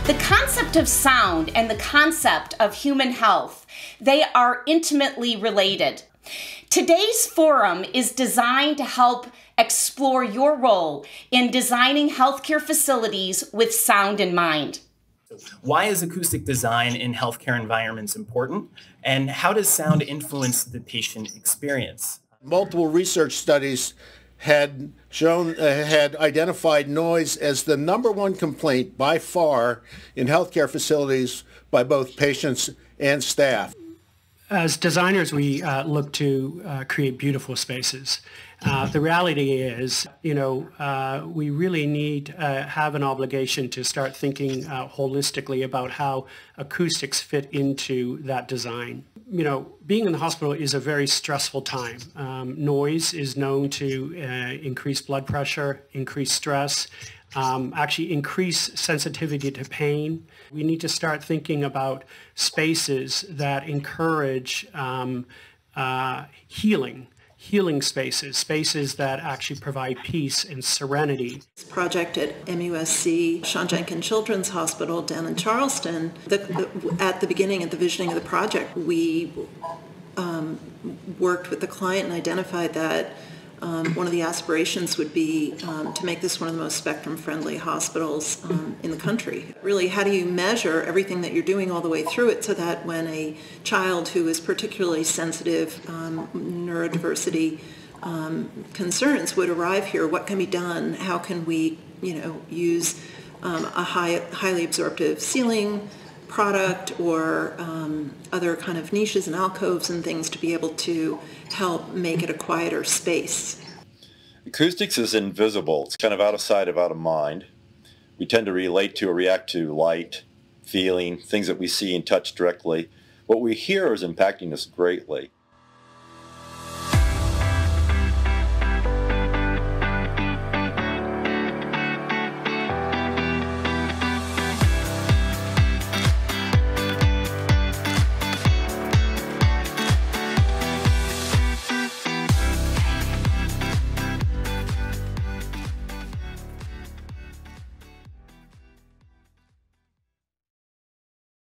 The concept of sound and the concept of human health, they are intimately related. Today's forum is designed to help explore your role in designing healthcare facilities with sound in mind. Why is acoustic design in healthcare environments important? And how does sound influence the patient experience? Multiple research studies had identified noise as the #1 complaint by far in healthcare facilities by both patients and staff. As designers, we look to create beautiful spaces. The reality is, we really need to have an obligation to start thinking holistically about how acoustics fit into that design. Being in the hospital is a very stressful time. Noise is known to increase blood pressure, increase stress, actually increase sensitivity to pain. We need to start thinking about spaces that encourage healing spaces that actually provide peace and serenity. This project at MUSC, Sean Jenkins Children's Hospital down in Charleston, at the beginning of the visioning of the project, we worked with the client and identified that one of the aspirations would be to make this one of the most spectrum-friendly hospitals in the country. Really, how do you measure everything that you're doing all the way through it so that when a child who is particularly sensitive, neurodiversity concerns would arrive here, what can be done? How can we, use a highly absorptive ceiling product or other kind of niches and alcoves and things to be able to help make it a quieter space. Acoustics is invisible. It's kind of out of sight, out of mind. We tend to relate to or react to light, feeling, things that we see and touch directly. What we hear is impacting us greatly.